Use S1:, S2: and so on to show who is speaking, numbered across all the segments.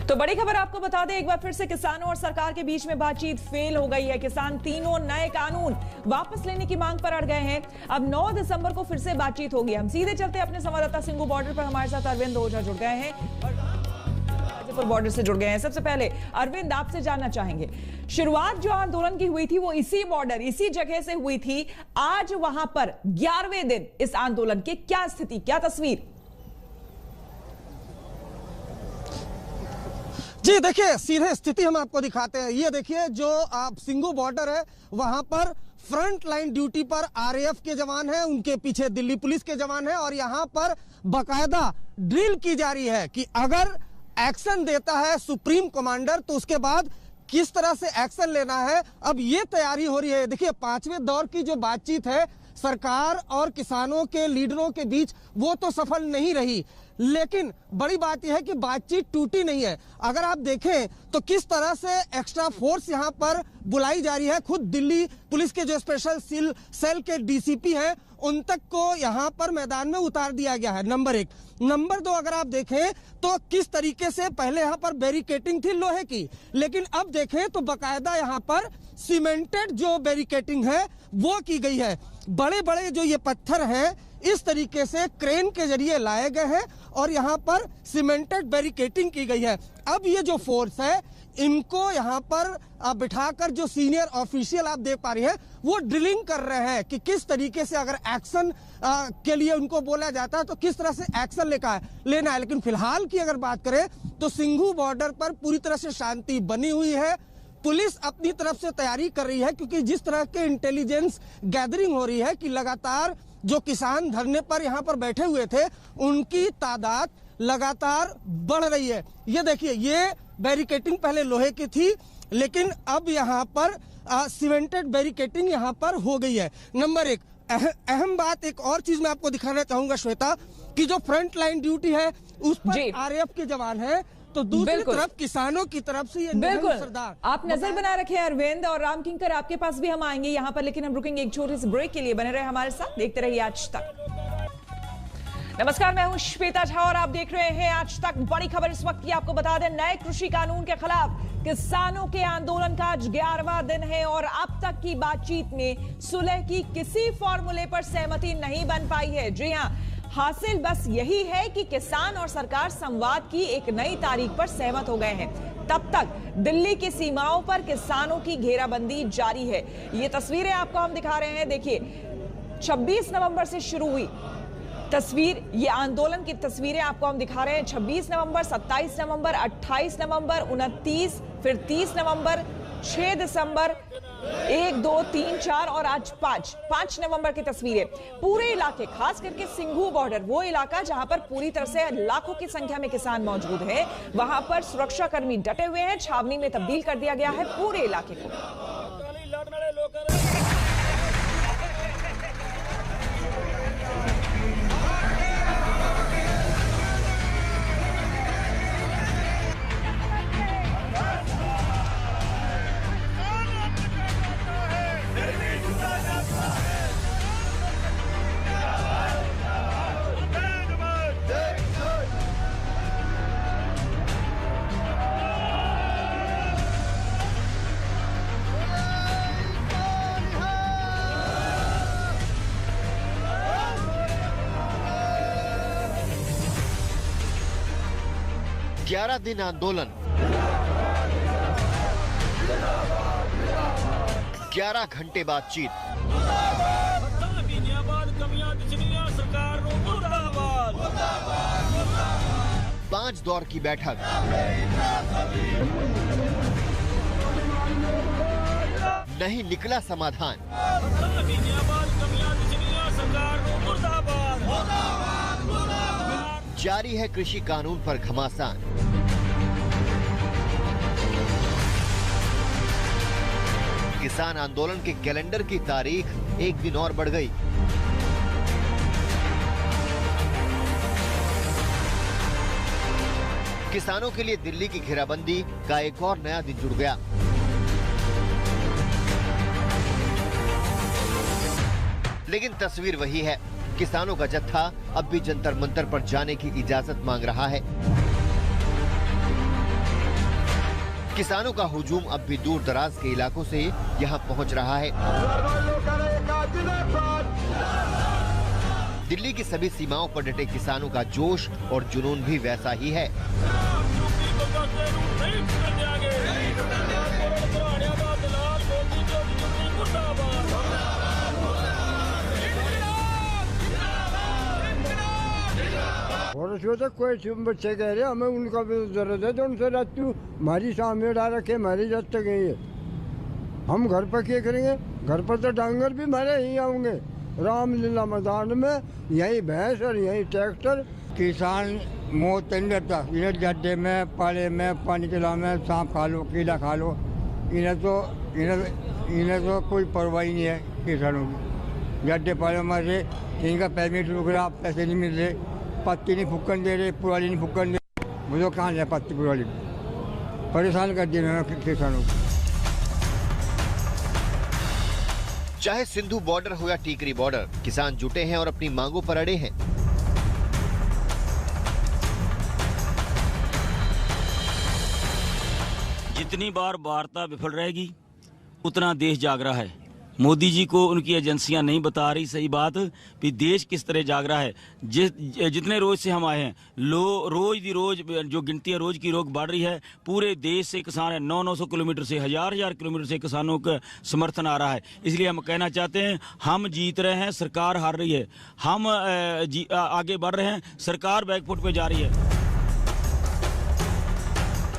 S1: तो बड़ी खबर आपको बता दें, एक बार फिर से किसानों और सरकार के बीच में बातचीत फेल हो गई है। किसान तीनों नए कानून वापस लेने की मांग पर अड़ गए हैं। अब 9 दिसंबर को फिर से बातचीत होगी। हम सीधे चलते अपने संवाददाता सिंघू बॉर्डर पर, हमारे साथ अरविंद ओझा जुड़ गए हैं, बॉर्डर से जुड़ गए हैं। सबसे पहले अरविंद, आपसे जानना चाहेंगे, शुरुआत जो आंदोलन की हुई थी वो इसी बॉर्डर, इसी जगह से हुई थी। आज वहां पर 11वें दिन इस आंदोलन की क्या स्थिति, क्या तस्वीर?
S2: जी देखिए, सीधे स्थिति हम आपको दिखाते हैं। ये देखिए, जो आप सिंघू बॉर्डर है वहां पर फ्रंट लाइन ड्यूटी पर आरएएफ के जवान हैं, उनके पीछे दिल्ली पुलिस के जवान हैं और यहां पर बकायदा ड्रिल की जा रही है कि अगर एक्शन देता है सुप्रीम कमांडर तो उसके बाद किस तरह से एक्शन लेना है। अब ये तैयारी हो रही है। देखिए, 5वें दौर की जो बातचीत है सरकार और किसानों के लीडरों के बीच, वो तो सफल नहीं रही, लेकिन बड़ी बात यह है कि बातचीत टूटी नहीं है। अगर आप देखें तो किस तरह से एक्स्ट्रा फोर्स यहां पर बुलाई जा रही है। खुद दिल्ली पुलिस के जो स्पेशल सेल के डीसीपी हैं उन तक को यहां पर मैदान में उतार दिया गया है, नंबर 1। नंबर 2, अगर आप देखें तो किस तरीके से पहले यहां पर बैरिकेटिंग थी लोहे की, लेकिन अब देखें तो बकायदा यहां पर सीमेंटेड जो बैरिकेटिंग है वो की गई है। बड़े बड़े जो ये पत्थर हैं इस तरीके से क्रेन के जरिए लाए गए हैं और यहाँ पर सीमेंटेड बैरिकेटिंग की गई है। अब ये जो फोर्स है इनको यहाँ पर बिठाकर जो सीनियर ऑफिशियल आप देख पा रही हैं वो ड्रिलिंग कर रहे हैं कि किस तरीके से अगर एक्शन के लिए उनको बोला जाता है तो किस तरह से एक्शन लेना है। लेकिन फिलहाल की अगर बात करें तो सिंघू बॉर्डर पर पूरी तरह से शांति बनी हुई है। पुलिस अपनी तरफ से तैयारी कर रही है क्योंकि जिस तरह के इंटेलिजेंस गैदरिंग हो रही है कि लगातार जो किसान धरने पर यहाँ पर बैठे हुए थे उनकी तादाद लगातार बढ़ रही है। ये देखिए, ये बैरिकेटिंग पहले लोहे की थी लेकिन अब यहाँ पर सीमेंटेड बैरिकेटिंग यहाँ पर हो गई है। नंबर 1, अहम बात एक और चीज मैं आपको दिखाना चाहूंगा श्वेता, कि जो फ्रंट लाइन ड्यूटी है उस पर आरएएफ के जवान है, तो दूसरी तरफ किसानों की तरफ से ये
S1: बिल्कुल
S2: सरदार
S1: आप नजर बना रखे हैं। अरविंद और राम किंकर, आपके पास भी हम आएंगे यहाँ पर, लेकिन हम रुकेंगे एक छोटे से ब्रेक के लिए। बने रहे हमारे साथ, देखते रहिए आज तक। नमस्कार, मैं हूं श्वेता झा और आप देख रहे हैं आज तक। बड़ी खबर इस वक्त की आपको बता दें, नए कृषि कानून के खिलाफ किसानों के आंदोलन का आज 11वां दिन है और अब तक की बातचीत में सुलह की किसी फॉर्मूले पर सहमति नहीं बन पाई है। जी हां, हासिल बस यही है कि किसान और सरकार संवाद की एक नई तारीख पर सहमत हो गए हैं। तब तक दिल्ली की सीमाओं पर किसानों की घेराबंदी जारी है। ये तस्वीरें आपको हम दिखा रहे हैं। देखिए, 26 नवंबर से शुरू हुई तस्वीर, ये आंदोलन की तस्वीरें आपको हम दिखा रहे हैं। 26 नवंबर, 27 नवंबर, 28 नवंबर, 29, फिर 30 नवंबर, 6 दिसंबर, 1, 2, 3, 4 और आज 5 नवंबर की तस्वीरें। पूरे इलाके, खास करके सिंघू बॉर्डर, वो इलाका जहां पर पूरी तरह से लाखों की संख्या में किसान मौजूद हैं, वहां पर सुरक्षा कर्मी डटे हुए हैं। छावनी में तब्दील कर दिया गया है पूरे इलाके को।
S3: ग्यारह दिन आंदोलन, 11 घंटे बातचीत, पांच दौर की बैठक, नहीं निकला समाधान। जारी है कृषि कानून पर घमासान। किसान आंदोलन के कैलेंडर की तारीख एक दिन और बढ़ गई। किसानों के लिए दिल्ली की घेराबंदी का एक और नया दिन जुड़ गया। लेकिन तस्वीर वही है। किसानों का जत्था अब भी जंतर मंतर पर जाने की इजाजत मांग रहा है। किसानों का हुजूम अब भी दूर दराज के इलाकों से यहाँ पहुँच रहा है। दिल्ली की सभी सीमाओं पर डटे किसानों का जोश और जुनून भी वैसा ही है।
S4: और उसमें तो कोई बच्चे कह रहे हमें उनका भी जरूरत है तो उनसे रातू हमारी सामने डाल रखे हमारी रात तक गई है। हम घर पर क्या करेंगे? घर पर तो डांगर भी हमारे ही आऊंगे। रामलीला मैदान में यही भैंस और यही ट्रैक्टर। किसान मौत नहीं रहता। इन्हें गड्ढे में पाले में पानी तला में सांप खा लो कीड़ा खा लो, इन्हें तो कोई परवाह नहीं है किसानों की। गड्ढे पाले में से इनका परमिट रुक रहा, पैसे नहीं मिल रहे, पत्ती नहीं फुक्कन दे रहे, पुराली नहीं फुक्कन दे रहे। मुझे कहाँ जाए पत्ती पुराली, परेशान कर दिया किसानों को।
S3: चाहे सिंधु बॉर्डर हो या टीकरी बॉर्डर, किसान जुटे हैं और अपनी मांगों पर अड़े हैं।
S5: जितनी बार वार्ता विफल रहेगी उतना देश जाग रहा है। मोदी जी को उनकी एजेंसियां नहीं बता रही सही बात कि देश किस तरह जाग रहा है। जितने रोज से हम आए हैं, रोज जो गिनती है रोज की रोज बढ़ रही है। पूरे देश से किसान है, 900 किलोमीटर से हजार किलोमीटर से किसानों का समर्थन आ रहा है। इसलिए हम कहना चाहते हैं, हम जीत रहे हैं, सरकार हार रही है। हम आगे बढ़ रहे हैं, सरकार बैकफुट पे जा रही है।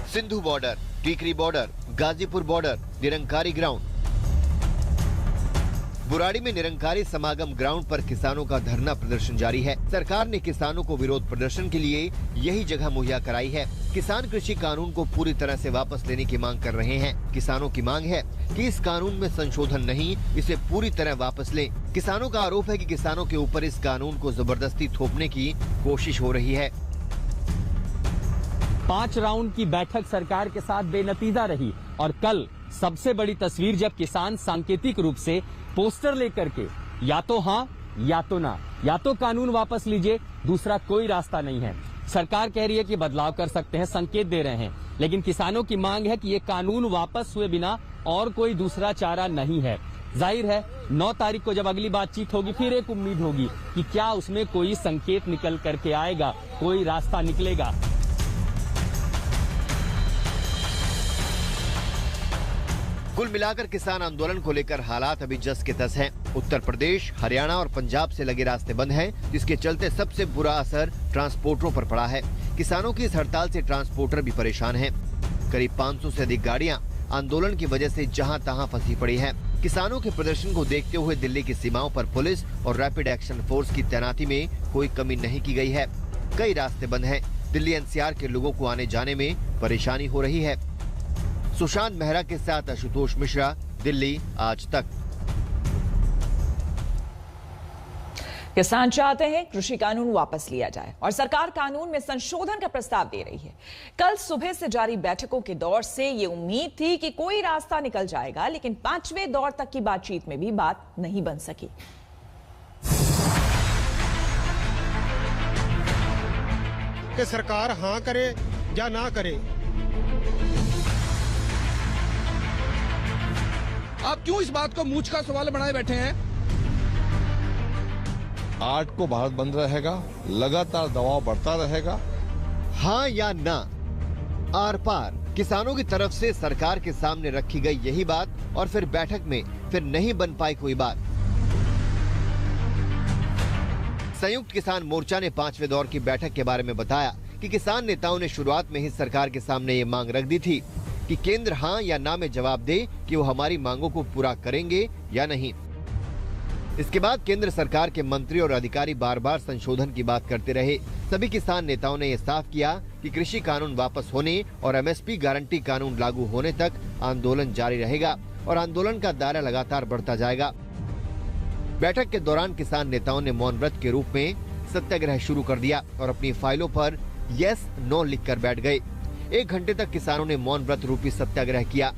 S3: Sindhu border, Tikri border, Ghazipur border, Nirankari ground. Burari में निरंकारी समागम ग्राउंड पर किसानों का धरना प्रदर्शन जारी है। सरकार ने किसानों को विरोध प्रदर्शन के लिए यही जगह मुहैया कराई है। किसान कृषि कानून को पूरी तरह से वापस लेने की मांग कर रहे हैं। किसानों की मांग है कि इस कानून में संशोधन नहीं, इसे पूरी तरह वापस लें। किसानों का आरोप है कि किसानों के ऊपर इस कानून को जबरदस्ती थोपने की कोशिश हो रही है।
S6: 5 राउंड की बैठक सरकार के साथ बेनतीजा रही और कल सबसे बड़ी तस्वीर जब किसान सांकेतिक रूप से पोस्टर लेकर के या तो हाँ या तो ना, या तो कानून वापस लीजिए, दूसरा कोई रास्ता नहीं है। सरकार कह रही है कि बदलाव कर सकते हैं, संकेत दे रहे हैं, लेकिन किसानों की मांग है कि ये कानून वापस हुए बिना और कोई दूसरा चारा नहीं है। जाहिर है 9 तारीख को जब अगली बातचीत होगी फिर एक उम्मीद होगी कि क्या उसमें कोई संकेत निकल करके आएगा, कोई रास्ता निकलेगा।
S3: कुल मिलाकर किसान आंदोलन को लेकर हालात अभी जस के तस हैं। उत्तर प्रदेश, हरियाणा और पंजाब से लगे रास्ते बंद हैं, जिसके चलते सबसे बुरा असर ट्रांसपोर्टरों पर पड़ा है। किसानों की इस हड़ताल से ट्रांसपोर्टर भी परेशान हैं। करीब 500 से अधिक गाड़ियां आंदोलन की वजह से जहां तहां फंसी पड़ी हैं। किसानों के प्रदर्शन को देखते हुए दिल्ली की सीमाओं पर पुलिस और रैपिड एक्शन फोर्स की तैनाती में कोई कमी नहीं की गई है। कई रास्ते बंद हैं। दिल्ली एनसीआर के लोगों को आने जाने में परेशानी हो रही है। सुशांत मेहरा के साथ आशुतोष मिश्रा, दिल्ली आज तक।
S1: किसान चाहते हैं कृषि कानून वापस लिया जाए और सरकार कानून में संशोधन का प्रस्ताव दे रही है। कल सुबह से जारी बैठकों के दौर से ये उम्मीद थी कि कोई रास्ता निकल जाएगा, लेकिन 5वें दौर तक की बातचीत में भी बात नहीं बन सकी।
S7: कि सरकार हाँ करे या ना करे।
S8: आप क्यों इस बात को मूंछ का सवाल बनाए बैठे हैं?
S9: 8 को भारत बंद रहेगा, लगातार दबाव बढ़ता रहेगा।
S3: हाँ या ना, आर पार किसानों की तरफ से सरकार के सामने रखी गई यही बात और फिर बैठक में फिर नहीं बन पाई कोई बात। संयुक्त किसान मोर्चा ने 5वें दौर की बैठक के बारे में बताया कि किसान नेताओं ने शुरुआत में ही सरकार के सामने ये मांग रख दी थी कि केंद्र हाँ या ना में जवाब दे कि वो हमारी मांगों को पूरा करेंगे या नहीं। इसके बाद केंद्र सरकार के मंत्री और अधिकारी बार बार संशोधन की बात करते रहे। सभी किसान नेताओं ने यह साफ किया कि कृषि कानून वापस होने और एमएसपी गारंटी कानून लागू होने तक आंदोलन जारी रहेगा और आंदोलन का दायरा लगातार बढ़ता जाएगा। बैठक के दौरान किसान नेताओं ने मौन व्रत के रूप में सत्याग्रह शुरू कर दिया और अपनी फाइलों पर यस नो लिखकर बैठ गए। 1 घंटे तक किसानों ने मौन व्रत रूपी सत्याग्रह किया।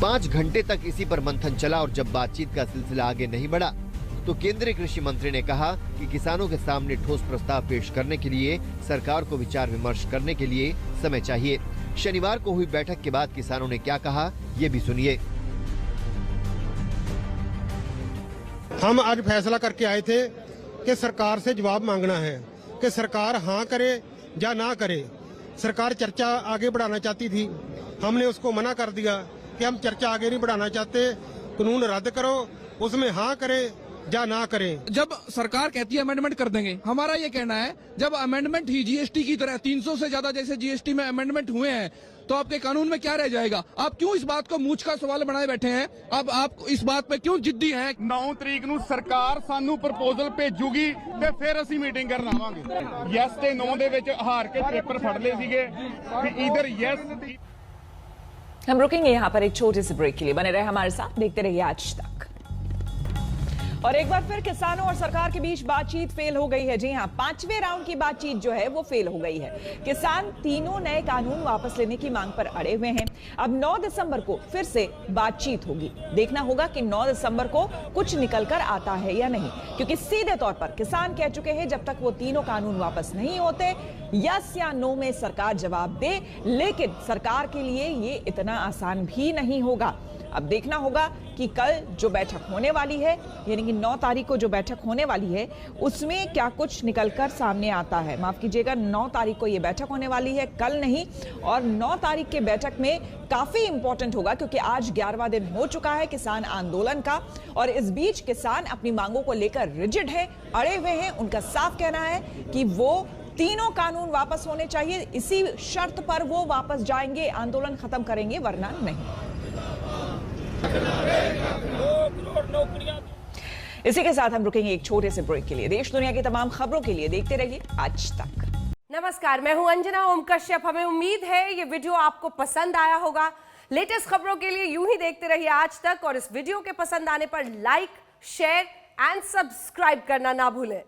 S3: 5 घंटे तक इसी पर मंथन चला और जब बातचीत का सिलसिला आगे नहीं बढ़ा तो केंद्रीय कृषि मंत्री ने कहा कि किसानों के सामने ठोस प्रस्ताव पेश करने के लिए सरकार को विचार विमर्श करने के लिए समय चाहिए। शनिवार को हुई बैठक के बाद किसानों ने क्या कहा, ये भी सुनिए।
S7: हम आज फैसला करके आए थे कि सरकार से जवाब मांगना है कि सरकार हाँ करे या ना करे। सरकार चर्चा आगे बढ़ाना चाहती थी, हमने उसको मना कर दिया कि हम चर्चा आगे नहीं बढ़ाना चाहते, कानून रद्द करो, उसमें हाँ करे या ना करें।
S8: जब सरकार कहती है अमेंडमेंट कर देंगे, हमारा ये कहना है जब अमेंडमेंट ही जीएसटी की तरह 300 से ज्यादा जैसे जीएसटी में अमेंडमेंट हुए हैं तो आपके कानून में क्या रह जाएगा? आप क्यों इस बात को मूंछ का सवाल बनाए बैठे हैं? अब आप इस बात पे क्यों जिद्दी हैं?
S10: 9 तरीक ਨੂੰ ਸਰਕਾਰ ਸਾਨੂੰ ਪ੍ਰਪੋਜ਼ਲ ਭੇਜੂਗੀ ਤੇ ਫਿਰ ਅਸੀਂ ਮੀਟਿੰਗ ਕਰਨ ਆਵਾਂਗੇ। ਯੈਸ ਤੇ ਨੋ ਦੇ ਵਿੱਚ ਹਾਰ ਕੇ ਪੇਪਰ ਫੜ ਲਏ ਸੀਗੇ ਵੀ ਇਧਰ ਯੈਸ।
S1: हम रुकेंगे यहाँ पर एक छोटे से ब्रेक के लिए, बने रहे हमारे साथ, देखते रहिए आज तक। और एक बार फिर किसानों और सरकार के बीच बातचीत फेल हो गई है। जी हां, 5वें राउंड की बातचीत जो है वो फेल हो गई है। किसान तीनों नए कानून वापस लेने की मांग पर अड़े हुए हैं। अब 9 दिसंबर को फिर से बातचीत होगी। देखना होगा कि 9 दिसंबर को कुछ निकलकर आता है या नहीं, क्योंकि सीधे तौर पर किसान कह चुके हैं जब तक वो तीनों कानून वापस नहीं होते, यस या नो में सरकार जवाब दे। लेकिन सरकार के लिए ये इतना आसान भी नहीं होगा। अब देखना होगा कि कल जो बैठक होने वाली है, यानी कि 9 तारीख को जो बैठक होने वाली है, उसमें क्या कुछ निकलकर सामने आता है। माफ कीजिएगा, 9 तारीख को ये बैठक होने वाली है, कल नहीं। और 9 तारीख के बैठक में काफी इंपॉर्टेंट होगा, क्योंकि आज 11वां दिन हो चुका है किसान आंदोलन का, और इस बीच किसान अपनी मांगों को लेकर रिजिड है, अड़े हुए हैं। उनका साफ कहना है कि वो तीनों कानून वापस होने चाहिए, इसी शर्त पर वो वापस जाएंगे, आंदोलन खत्म करेंगे, वरना नहीं। इसी के साथ हम रुकेंगे एक छोटे से ब्रेक के लिए। देश दुनिया की तमाम खबरों के लिए देखते रहिए आज तक।
S11: नमस्कार, मैं हूं अंजना ओम कश्यप। हमें उम्मीद है ये वीडियो आपको पसंद आया होगा। लेटेस्ट खबरों के लिए यूं ही देखते रहिए आज तक, और इस वीडियो के पसंद आने पर लाइक, शेयर एंड सब्सक्राइब करना ना भूलें।